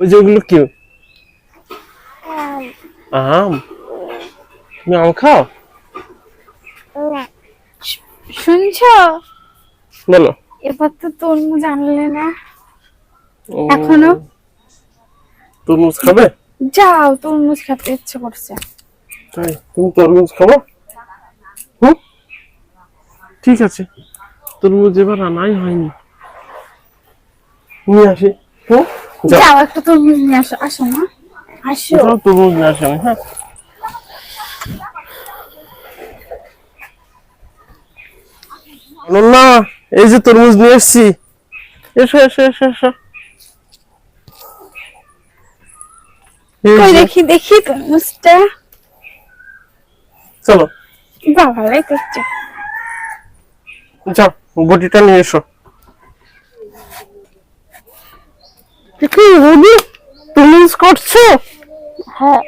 ওই যে ওগুলো কি? আম। তুমি আম খাও? শুনছো? বলো। এবার তো তরমুজ আনলে না এখনো। তরমুজ খাবে? যাও, তরমুজ খেতে ইচ্ছে করছে। তাই তুমি তরমুজ খাবো? হুম, ঠিক আছে। তরমুজ এবার আনাই হয়নি, নিয়ে আসি। হুম, যাও একটা তরমুজ নিয়ে আসো। আসো না, আসো। যাও তরমুজ নিয়ে আসি আমি। হ্যাঁ না, এই যে তরমুজ নিয়ে এসছি। এসো এসো এসো এসো। কই দেখি দেখি তরমুজটা। চলো বাহ, ভালোই করছে। যাও বটিটা নিয়ে এসো। কি বলি, তরমুজ কাটছো? হ্যাঁ।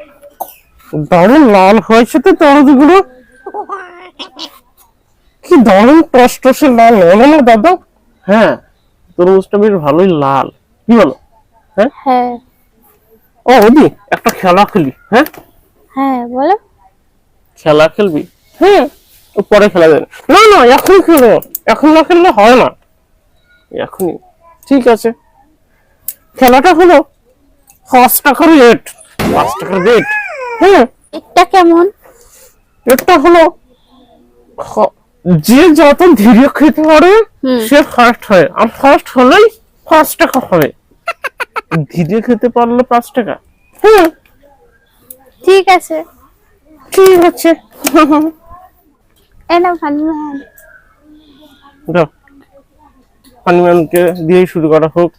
দারুণ লাল হয়েছে তো তরমুজগুলো। কি দারুণ টসটসে লাল হলো না দাদা? হ্যাঁ, তরমুজটা বেশ ভালোই লাল। কি বলো? হ্যাঁ হ্যাঁ ও ওদি, একটা খেলা খেলি। হ্যাঁ হ্যাঁ, বলো। খেলা খেলবি? হ্যাঁ, ও পরে খেলা যাবে। না না, এখন খেলো। এখন না খেললে হয় না, এখনই। ঠিক আছে, খেলাটা হলো 5 টাকার রেট, 5 টাকার রেট। হ্যাঁ, এটা কেমন? এটা হলো যে যত ধীরে খেতে পারে সে ফার্স্ট হয়, আর ফার্স্ট হলেই 5 টাকা হবে। ধীরে খেতে পারলে 5 টাকা। হ্যাঁ ঠিক আছে। ঠিক আছে। এই নাও হানুমান। দাও, হানুমানকে দিয়েই শুরু করা হোক।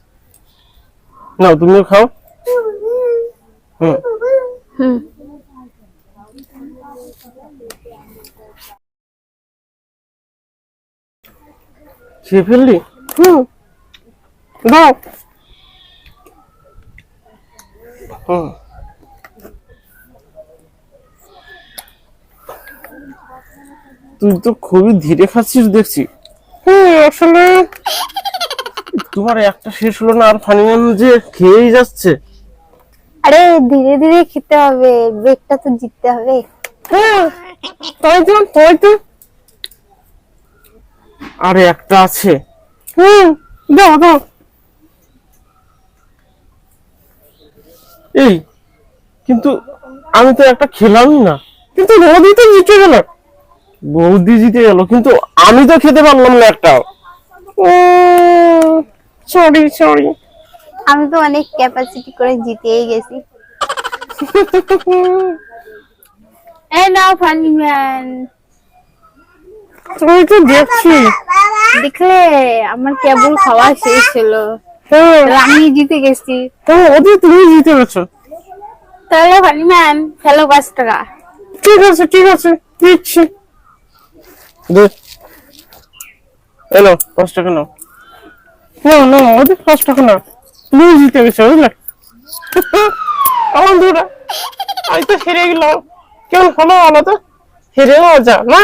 নাও তুমিও খাও। হুম, হুম। খেয়ে ফেললি? হুম, দাও। হুম, তুই তো খুবই ধীরে খাচ্ছিস দেখছি। হুম, আসলে তোমার একটা শেষ হলো না, আর ফানিম্যান যে খেয়েই যাচ্ছে। আরে ধীরে ধীরে খেতে হবে, ব্রেকটা তো জিততে হবে। হ্যাঁ, তাই তো তাই তো। আর একটা আছে। হুম, দাও দাও। এই, কিন্তু আমি তো একটা খেলামই না, কিন্তু বৌদি তো জিতে গেল। বৌদি জিতে গেল, কিন্তু আমি তো খেতে পারলাম না একটাও। ও সরি সরি। আমি তো অনেক ক্যাপাসিটি করে জিতেই গেছি। এই নাও ফানিম্যান। আমি তো দেখছি। দেখলে আমার কেবল খাওয়া শেষ হলো, হ্যাঁ আমি জিতে গেছি। হ্যাঁ, ওদি তুমি জিতে গেছো। তাহলে ফানিম্যান ফেলো 5 টাকা। ঠিক আছে ঠিক আছে, দিচ্ছি। দে, এলো 5 টাকা নাও। না না, ওদের 5 টাকা না, তুমি জিতে গেছো বুঝলে। আমার দুরা, আমি তো হেরে গেলাম। কেমন হলো বলো তো? হেরেও যা না।